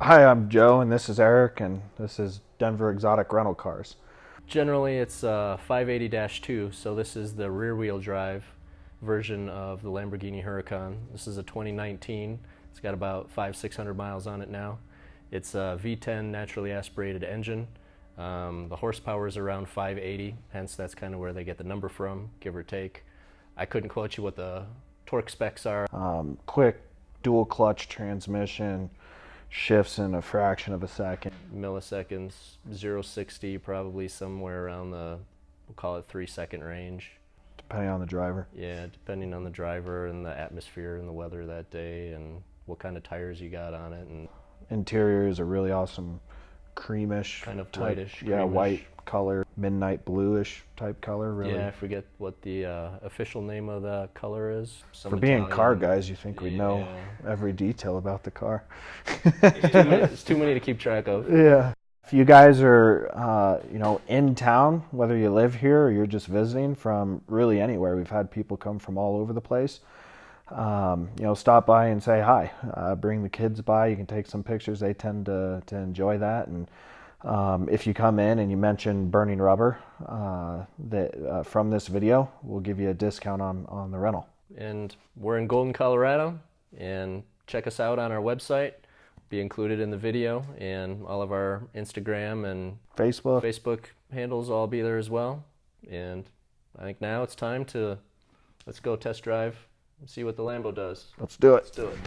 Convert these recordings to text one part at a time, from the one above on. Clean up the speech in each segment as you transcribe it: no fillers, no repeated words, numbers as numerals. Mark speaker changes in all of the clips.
Speaker 1: Hi, I'm Joe, and this is Eric, and this is Denver Exotic Rental Cars.
Speaker 2: Generally, it's 580-2, so this is the rear-wheel drive version of the Lamborghini Huracan. This is a 2019. It's got about 500-600 miles on it now. It's a V10 naturally aspirated engine. The horsepower is around 580, hence that's kind of where they get the number from, give or take. I couldn't quote you what the torque specs are.
Speaker 1: Quick dual clutch transmission, shifts in a fraction of a second.
Speaker 2: Milliseconds, 0-60 probably somewhere around the, we'll call it 3-second range.
Speaker 1: Depending on the driver.
Speaker 2: Yeah, depending on the driver and the atmosphere and the weather that day and what kind of tires you got on it. And
Speaker 1: interior is a really awesome creamish,
Speaker 2: kind of
Speaker 1: type,
Speaker 2: whitish.
Speaker 1: Yeah,
Speaker 2: creamish.
Speaker 1: white color, midnight bluish type color. Really.
Speaker 2: Yeah, I forget what the official name of the color is.
Speaker 1: For being car guys, you think we know every detail about the car.
Speaker 2: It's too many to keep track of.
Speaker 1: Yeah. If you guys are, in town, whether you live here or you're just visiting from really anywhere, we've had people come from all over the place. Stop by and say hi. Bring the kids by. You can take some pictures. They tend to enjoy that. And if you come in and you mention burning rubber from this video, we'll give you a discount on the rental.
Speaker 2: And we're in Golden, Colorado, and check us out on our website. Be included in the video, and all of our Instagram and Facebook handles will all be there as well. And I think now it's time to let's go test drive and see what the Lambo does.
Speaker 1: Let's do it.
Speaker 2: Let's do it.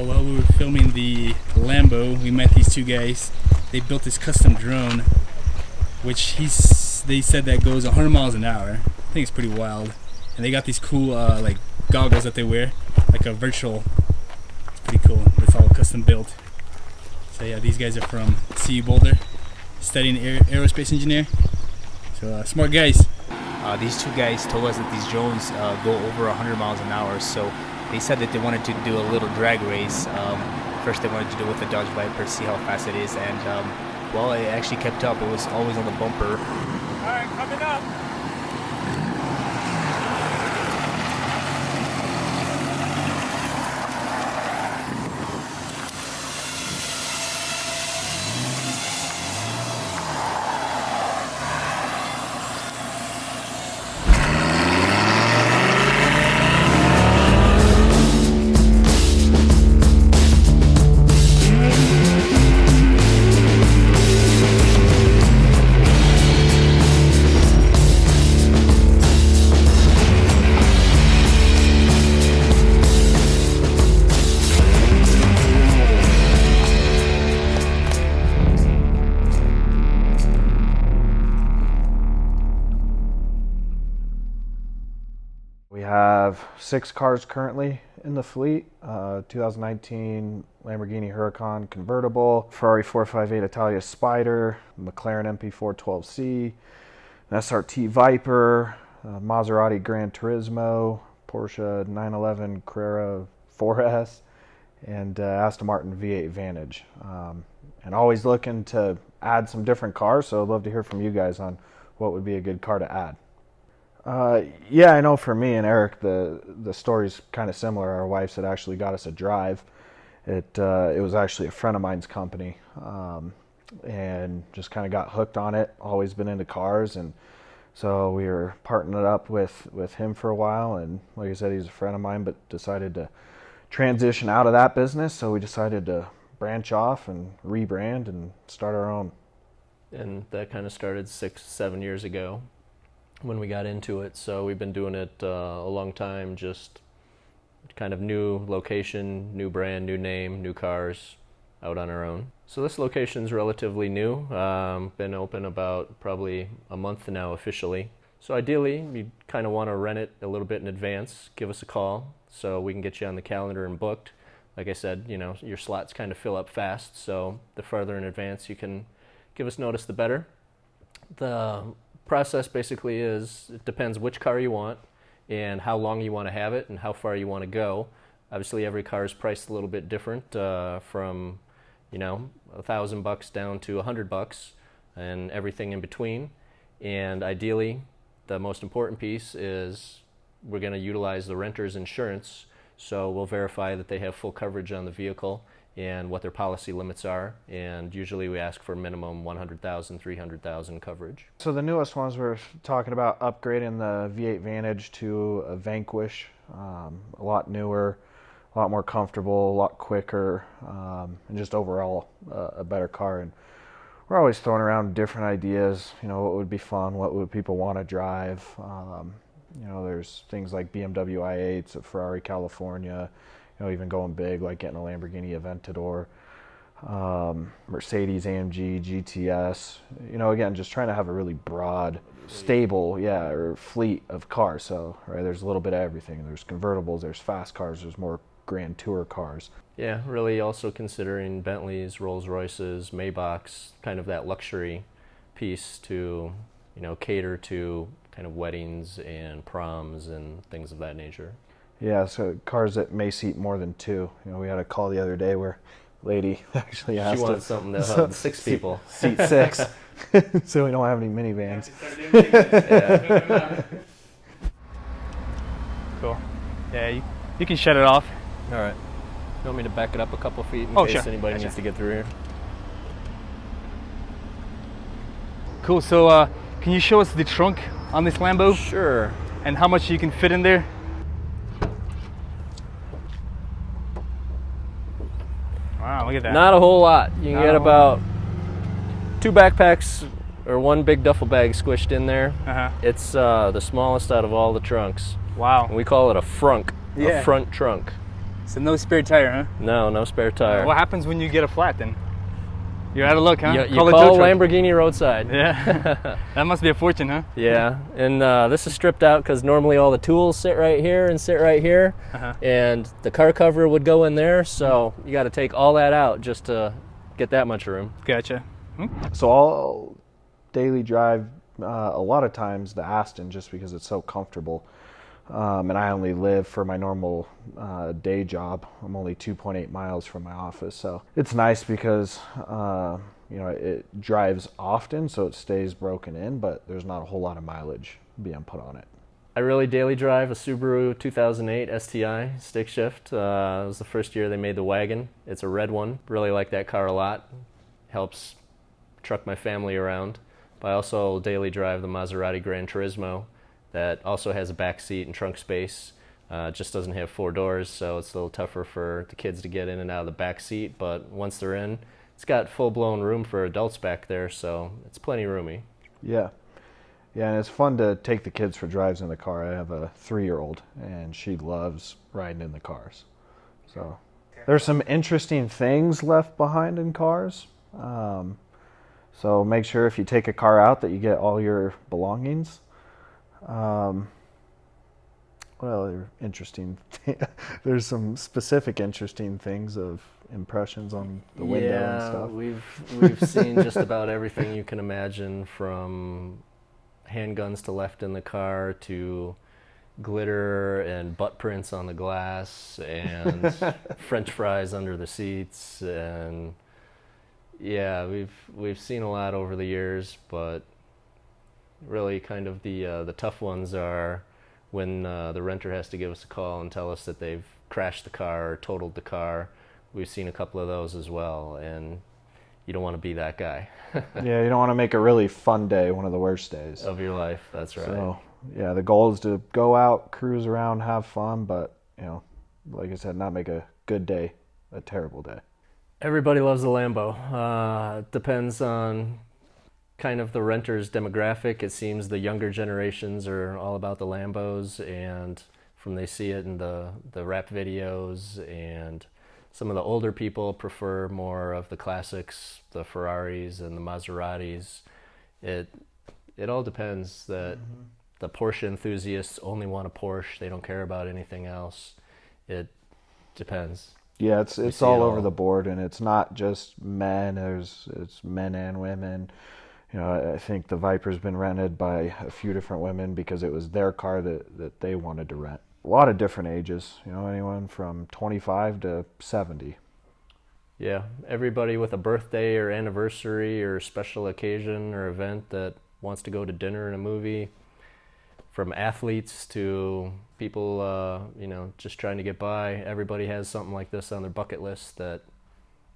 Speaker 3: While we were filming the Lambo, we met these two guys. They built this custom drone, which they said that goes 100 miles an hour. I think it's pretty wild. And they got these cool like goggles that they wear, like a virtual. It's pretty cool. It's all custom built. So yeah, these guys are from CU Boulder, studying aerospace engineer. So smart guys.
Speaker 4: These two guys told us that these drones go over 100 miles an hour, so they said that they wanted to do a little drag race. First they wanted to do it with the Dodge Viper, see how fast it is, and well, it actually kept up. It was always on the bumper.
Speaker 3: Alright, coming up.
Speaker 1: have 6 cars currently in the fleet. 2019 Lamborghini Huracan convertible, Ferrari 458 Italia Spider, McLaren MP412C, an SRT Viper, Maserati Gran Turismo, Porsche 911 Carrera 4S, and Aston Martin V8 Vantage. And always looking to add some different cars, so I'd love to hear from you guys on what would be a good car to add. Yeah, I know for me and Eric, the story's kind of similar. Our wives had actually got us a drive. It was actually a friend of mine's company, and just kind of got hooked on it. Always been into cars, and so we were partnering up with him for a while. And like I said, he's a friend of mine, but decided to transition out of that business. So we decided to branch off and rebrand and start our own.
Speaker 2: And that kind of started 6-7 years ago when we got into it. So we've been doing it a long time, just kind of new location, new brand, new name, new cars, out on our own. So this location's relatively new. Been open about probably a month now officially. So ideally, you kind of want to rent it a little bit in advance. Give us a call so we can get you on the calendar and booked. Like I said, you know, your slots kind of fill up fast, so the farther in advance you can give us notice, the better. The process basically is, it depends which car you want and how long you want to have it and how far you want to go. Obviously, every car is priced a little bit different, from, you know, $1,000 down to $100 and everything in between. And ideally, the most important piece is we're going to utilize the renter's insurance. So we'll verify that they have full coverage on the vehicle and what their policy limits are. And usually we ask for minimum 100,000, 300,000 coverage.
Speaker 1: So the newest ones, we're talking about upgrading the V8 Vantage to a Vanquish. A lot newer, a lot more comfortable, a lot quicker, and just overall a better car. And we're always throwing around different ideas. You know, what would be fun? What would people want to drive? You know, there's things like BMW i8s at Ferrari California, you know, even going big, like getting a Lamborghini Aventador, Mercedes AMG GTS. You know, again, just trying to have a really broad, stable, or fleet of cars. So, right, there's a little bit of everything. There's convertibles, there's fast cars, there's more grand tour cars.
Speaker 2: Yeah, really also considering Bentleys, Rolls Royces, Maybachs, kind of that luxury piece to, you know, cater to kind of weddings and proms and things of that nature.
Speaker 1: Yeah, so cars that may seat more than 2. You know, we had a call the other day where a lady actually asked
Speaker 2: she wanted something that held 6 people.
Speaker 1: Seat 6. So we don't have any minivans.
Speaker 2: Yeah.
Speaker 4: Cool. Yeah, you can shut it off.
Speaker 2: All right. You want me to back it up a couple feet in
Speaker 4: Oh,
Speaker 2: case
Speaker 4: sure.
Speaker 2: anybody
Speaker 4: Gotcha.
Speaker 2: needs to get through here?
Speaker 4: Cool. So can you show us the trunk on this Lambo
Speaker 2: Sure.
Speaker 4: and how much you can fit in there? Wow, look at that.
Speaker 2: Not a whole lot. You can
Speaker 4: Not
Speaker 2: get
Speaker 4: a whole
Speaker 2: about 2 backpacks or 1 big duffel bag squished in there.
Speaker 4: Uh-huh.
Speaker 2: It's the smallest out of all the trunks.
Speaker 4: Wow.
Speaker 2: And we call it a frunk,
Speaker 4: Yeah.
Speaker 2: a front trunk.
Speaker 4: So no spare tire, huh?
Speaker 2: No spare tire.
Speaker 4: What happens when you get a flat then? You're out of luck, huh?
Speaker 2: You
Speaker 4: Call a
Speaker 2: call
Speaker 4: tow truck.
Speaker 2: Lamborghini roadside.
Speaker 4: Yeah. That must be a fortune, huh?
Speaker 2: Yeah, and this is stripped out because normally all the tools sit right here and sit right here, and the car cover would go in there, so you got to take all that out just to get that much room.
Speaker 4: Gotcha.
Speaker 1: So I'll daily drive a lot of times the Aston just because it's so comfortable. And I only live for my normal day job. I'm only 2.8 miles from my office, so it's nice because you know, it drives often, so it stays broken in, but there's not a whole lot of mileage being put on it.
Speaker 2: I really daily drive a Subaru 2008 STI stick shift. It was the first year they made the wagon. It's a red one. Really like that car a lot. Helps truck my family around. But I also daily drive the Maserati Gran Turismo that also has a back seat and trunk space. Just doesn't have 4 doors, so it's a little tougher for the kids to get in and out of the back seat. But once they're in, it's got full-blown room for adults back there, so it's plenty roomy.
Speaker 1: Yeah, and it's fun to take the kids for drives in the car. I have a 3-year-old, and she loves riding in the cars. So there's some interesting things left behind in cars. So make sure if you take a car out that you get all your belongings. Let's Well, they're interesting. There's some specific interesting things of impressions on the window and stuff.
Speaker 2: We've seen just about everything you can imagine, from handguns to left in the car to glitter and butt prints on the glass and French fries under the seats, and yeah, we've seen a lot over the years, but really kind of the tough ones are when the renter has to give us a call and tell us that they've crashed the car or totaled the car. We've seen a couple of those as well, and you don't want to be that guy.
Speaker 1: Yeah, you don't want to make a really fun day one of the worst days
Speaker 2: of your life. That's right.
Speaker 1: So, yeah, the goal is to go out, cruise around, have fun, but, like I said, not make a good day a terrible day.
Speaker 2: Everybody loves a Lambo. It depends on kind of the renter's demographic. It seems the younger generations are all about the Lambos, and from they see it in the rap videos, and some of the older people prefer more of the classics, the Ferraris and the Maseratis. It all depends. That the Porsche enthusiasts only want a Porsche. They don't care about anything else. It depends.
Speaker 1: Yeah, it's all over the board, and it's not just men. It's men and women. I think the Viper's been rented by a few different women because it was their car that they wanted to rent. A lot of different ages, anyone from 25 to 70.
Speaker 2: Yeah, everybody with a birthday or anniversary or special occasion or event that wants to go to dinner and a movie, from athletes to people, just trying to get by. Everybody has something like this on their bucket list that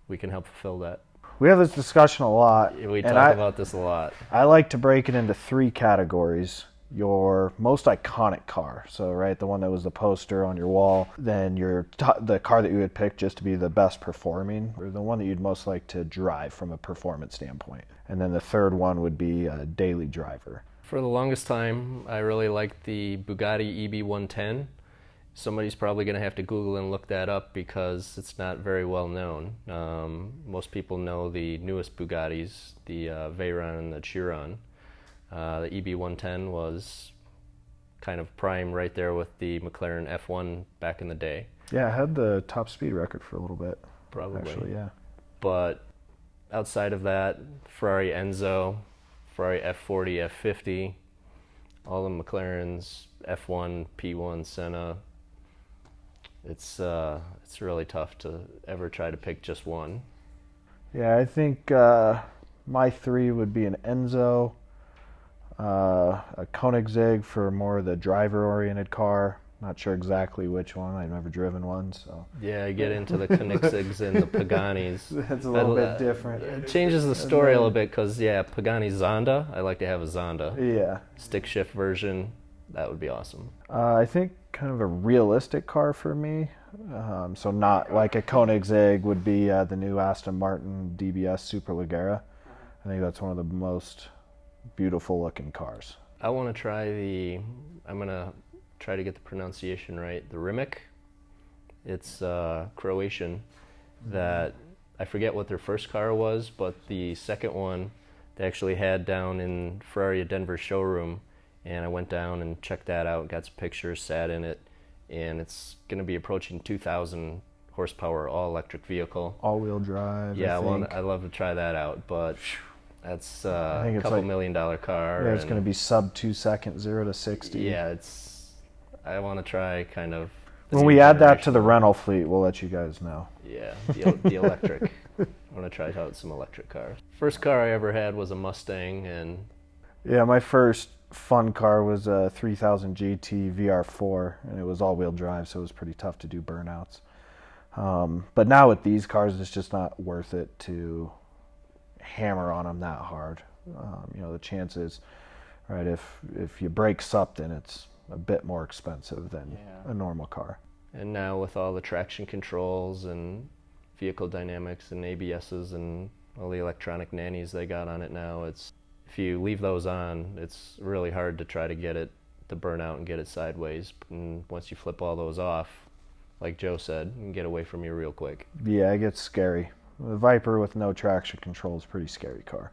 Speaker 2: we can help fulfill that.
Speaker 1: We have this discussion a lot.
Speaker 2: We talk about this a lot.
Speaker 1: I like to break it into 3 categories. Your most iconic car, so the one that was the poster on your wall, then the car that you would pick just to be the best performing, or the one that you'd most like to drive from a performance standpoint. And then the third one would be a daily driver.
Speaker 2: For the longest time, I really liked the Bugatti EB110. Somebody's probably going to have to Google and look that up because it's not very well known. Most people know the newest Bugattis, the Veyron and the Chiron. The EB110 was kind of prime right there with the McLaren F1 back in the day.
Speaker 1: Yeah, I had the top speed record for a little bit.
Speaker 2: Probably.
Speaker 1: Actually, yeah.
Speaker 2: But outside of that, Ferrari Enzo, Ferrari F40, F50, all the McLarens, F1, P1, Senna. It's really tough to ever try to pick just one.
Speaker 1: Yeah, I think my 3 would be an Enzo, a Koenigsegg for more of the driver-oriented car. Not sure exactly which one. I've never driven one, so.
Speaker 2: Yeah, I get into the Koenigsegg's and the Paganis.
Speaker 1: That's a little bit different.
Speaker 2: It changes the story a little bit because, Pagani Zonda. I like to have a Zonda.
Speaker 1: Yeah.
Speaker 2: Stick shift version. That would be awesome.
Speaker 1: I think kind of a realistic car for me. So not like a Koenigsegg would be the new Aston Martin DBS Superleggera. I think that's one of the most beautiful looking cars.
Speaker 2: I want to try I'm going to try to get the pronunciation right, the Rimac. It's Croatian. That I forget what their first car was, but the second one they actually had down in Ferrari Denver showroom, and I went down and checked that out, got some pictures, sat in it, and it's going to be approaching 2,000 horsepower all-electric vehicle.
Speaker 1: All-wheel drive.
Speaker 2: Yeah, I'd love to try that out, but that's
Speaker 1: I think
Speaker 2: a
Speaker 1: it's
Speaker 2: couple
Speaker 1: like,
Speaker 2: $1 million car.
Speaker 1: Yeah, it's going to be sub 2 seconds, 0 to 60.
Speaker 2: Yeah, I want to try kind of.
Speaker 1: When we add that to the rental fleet, we'll let you guys know.
Speaker 2: Yeah, the electric. I want to try out some electric cars. First car I ever had was a Mustang, and.
Speaker 1: Yeah, my first fun car was a 3000 GT VR4, and it was all-wheel drive, so it was pretty tough to do burnouts. But now with these cars, it's just not worth it to hammer on them that hard. The chances, if you break something, it's a bit more expensive than a normal car.
Speaker 2: And now with all the traction controls and vehicle dynamics and ABSs and all the electronic nannies they got on it now, if you leave those on, it's really hard to try to get it to burn out and get it sideways. And once you flip all those off, like Joe said, you can get away from you real quick.
Speaker 1: Yeah, it gets scary. The Viper with no traction control is a pretty scary car.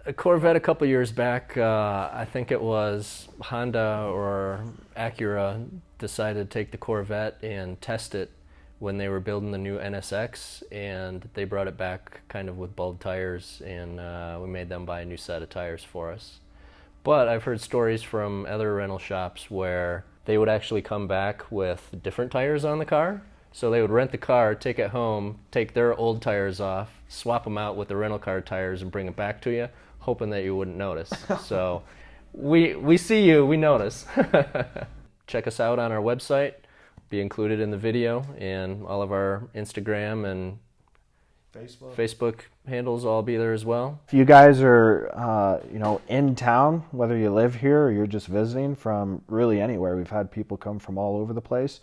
Speaker 2: A Corvette a couple years back, I think it was Honda or Acura decided to take the Corvette and test it when they were building the new NSX, and they brought it back kind of with bulb tires, and we made them buy a new set of tires for us. But I've heard stories from other rental shops where they would actually come back with different tires on the car. So they would rent the car, take it home, take their old tires off, swap them out with the rental car tires and bring it back to you, hoping that you wouldn't notice. So we see you, we notice. Check us out on our website, be included in the video, and all of our Instagram and Facebook handles will all be there as well.
Speaker 1: If you guys are, in town, whether you live here or you're just visiting from really anywhere, we've had people come from all over the place.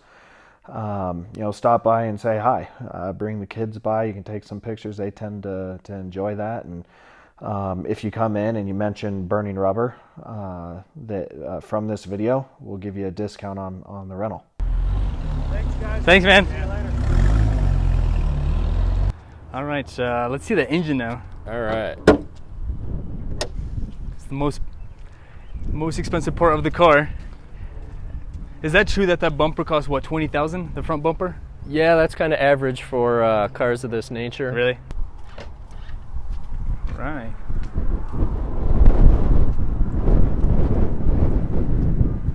Speaker 1: Stop by and say hi. Bring the kids by. You can take some pictures. They tend to enjoy that. And if you come in and you mention burning rubber from this video, we'll give you a discount on the rental.
Speaker 3: Thanks, guys. Thanks, man. See you later. All right, let's see the engine now.
Speaker 2: All right.
Speaker 3: It's the most expensive part of the car. Is that true that bumper costs, what, $20,000, the front bumper?
Speaker 2: Yeah, that's kind of average for cars of this nature.
Speaker 3: Really? Right.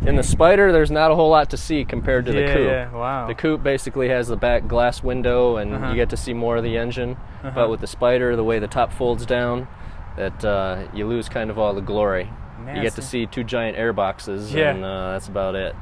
Speaker 2: In the Spider, there's not a whole lot to see compared to the Coupe.
Speaker 3: Yeah, wow.
Speaker 2: The Coupe basically has the back glass window, and you get to see more of the engine. But with the Spider, the way the top folds down, that you lose kind of all the glory.
Speaker 3: Man,
Speaker 2: you get to see two giant air boxes, and that's about it.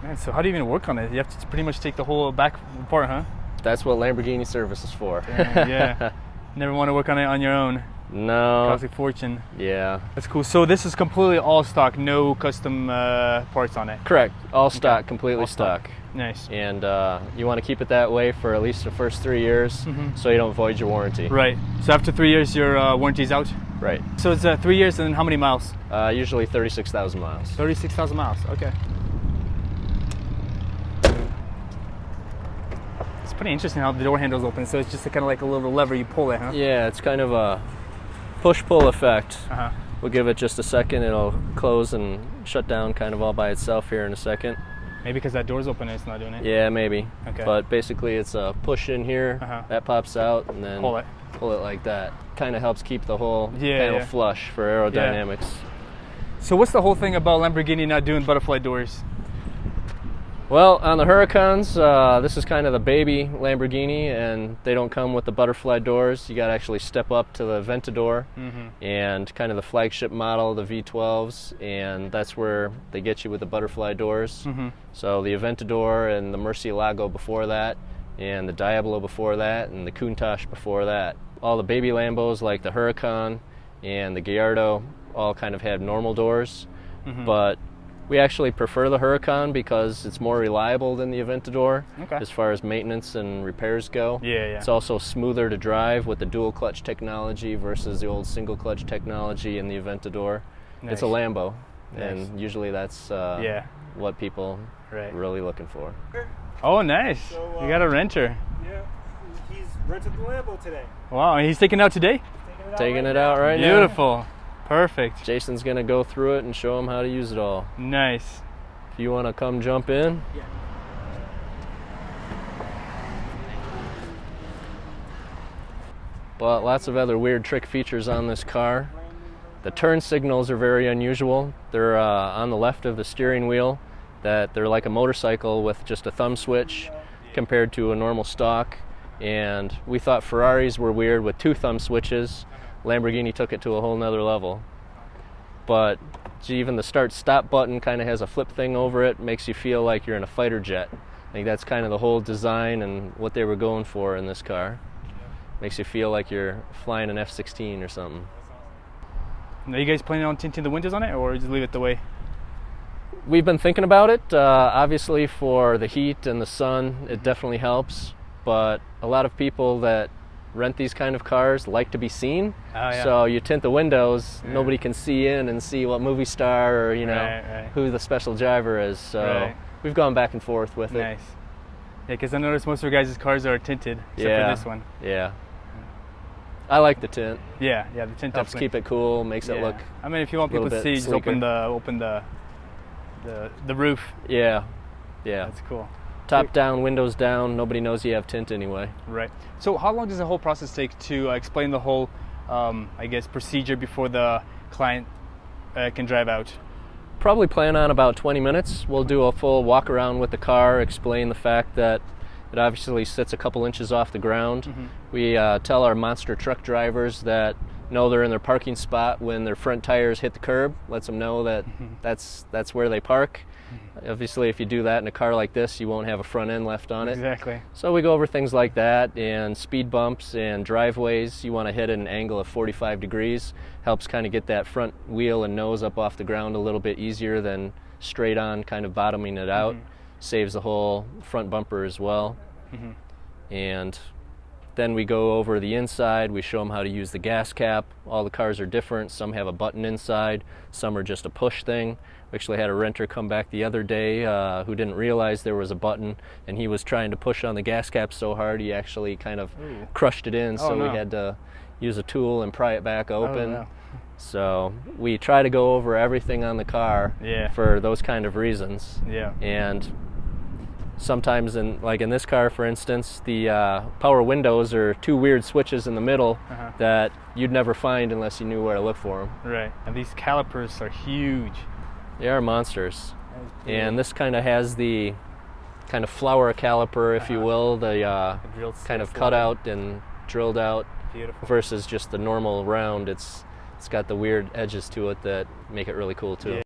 Speaker 3: Man, so how do you even work on it? You have to pretty much take the whole back apart, huh?
Speaker 2: That's what Lamborghini service is for.
Speaker 3: Yeah. Never want to work on it on your own.
Speaker 2: No.
Speaker 3: Costs a fortune.
Speaker 2: Yeah.
Speaker 3: That's cool. So this is completely all stock, no custom parts on it?
Speaker 2: Correct. All stock, completely
Speaker 3: all
Speaker 2: stock.
Speaker 3: Nice.
Speaker 2: And you want to keep it that way for at least the first 3 years, so you don't void your warranty.
Speaker 3: Right. So after 3 years, your warranty's out?
Speaker 2: Right.
Speaker 3: So it's 3 years, and then how many miles?
Speaker 2: Usually 36,000 miles.
Speaker 3: 36,000 miles, okay. It's pretty interesting how the door handles open, so it's just kind of like a little lever you pull it, huh?
Speaker 2: Yeah, it's kind of a push-pull effect.
Speaker 3: Uh-huh.
Speaker 2: We'll give it just a second. It'll close and shut down kind of all by itself here in a second.
Speaker 3: Maybe because that door's open and it's not doing it?
Speaker 2: Yeah, maybe.
Speaker 3: Okay.
Speaker 2: But basically it's a push in here, that pops out, and then pull it like that. Kind of helps keep the whole panel flush for aerodynamics.
Speaker 3: Yeah. So what's the whole thing about Lamborghini not doing butterfly doors?
Speaker 2: Well, on the Huracans, this is kind of the baby Lamborghini, and they don't come with the butterfly doors. You got to actually step up to the Aventador and kind of the flagship model, the V12s, and that's where they get you with the butterfly doors. So the Aventador and the Murcielago before that, and the Diablo before that, and the Countach before that. All the baby Lambos like the Huracan and the Gallardo all kind of had normal doors, but we actually prefer the Huracan because it's more reliable than the Aventador as far as maintenance and repairs go. It's also smoother to drive with the dual clutch technology versus the old single clutch technology in the Aventador. It's a Lambo, and usually that's what people are really looking for.
Speaker 3: Oh, nice. So, you got a renter.
Speaker 5: Yeah, he's rented the Lambo today.
Speaker 3: Wow, and he's taking it out today?
Speaker 2: Taking it out right now.
Speaker 3: Beautiful. Perfect.
Speaker 2: Jason's gonna go through it and show him how to use it all.
Speaker 3: Nice.
Speaker 2: If you want to come jump in.
Speaker 5: Yeah.
Speaker 2: But lots of other weird trick features on this car. The turn signals are very unusual. They're on the left of the steering wheel. That they're like a motorcycle with just a thumb switch compared to a normal stock. And we thought Ferraris were weird with 2 thumb switches. Lamborghini took it to a whole nother level. But even the start-stop button kind of has a flip thing over it, makes you feel like you're in a fighter jet. I think that's kind of the whole design and what they were going for in this car. Makes you feel like you're flying an F-16 or something.
Speaker 3: Are you guys planning on tinting the windows on it, or just leave it the way?
Speaker 2: We've been thinking about it. Obviously for the heat and the sun, it definitely helps. But a lot of people that rent these kind of cars like to be seen. So you tint the windows, nobody can see in and see what movie star or who the special driver is. So we've gone back and forth with it.
Speaker 3: Nice. Yeah, because I noticed most of your guys' cars are tinted except for this one.
Speaker 2: Yeah. I like the tint.
Speaker 4: Yeah, the tint
Speaker 2: Helps
Speaker 4: definitely
Speaker 2: keep it cool, makes it look.
Speaker 4: I mean, if you want
Speaker 2: a little
Speaker 4: people to
Speaker 2: bit
Speaker 4: see, just open
Speaker 2: sleeker.
Speaker 4: the roof.
Speaker 2: Yeah.
Speaker 4: That's cool.
Speaker 2: Top down, windows down. Nobody knows you have tint anyway.
Speaker 4: Right. So how long does the whole process take to explain the whole, I guess, procedure before the client can drive out?
Speaker 2: Probably plan on about 20 minutes. We'll do a full walk around with the car, explain the fact that it obviously sits a couple inches off the ground.
Speaker 4: Mm-hmm.
Speaker 2: We tell our monster truck drivers that know they're in their parking spot when their front tires hit the curb. Lets them know that that's where they park. Obviously, if you do that in a car like this, you won't have a front end left on it.
Speaker 4: Exactly.
Speaker 2: So we go over things like that, and speed bumps and driveways. You want to hit at an angle of 45 degrees. Helps kind of get that front wheel and nose up off the ground a little bit easier than straight on kind of bottoming it out. Saves the whole front bumper as well. And then we go over the inside. We show them how to use the gas cap. All the cars are different. Some have a button inside. Some are just a push thing. We actually had a renter come back the other day who didn't realize there was a button, and he was trying to push on the gas cap so hard he actually kind of crushed it in. So we had to use a tool and pry it back open. So we try to go over everything on the car for those kind of reasons. And sometimes, in this car, for instance, the power windows are two weird switches in the middle that you'd never find unless you knew where to look for them.
Speaker 4: Right. And these calipers are huge.
Speaker 2: They are monsters. And this kind of has the kind of flower caliper, if you will, the kind of cut out and drilled out.
Speaker 4: Beautiful.
Speaker 2: Versus just the normal round. It's got the weird edges to it that make it really cool too.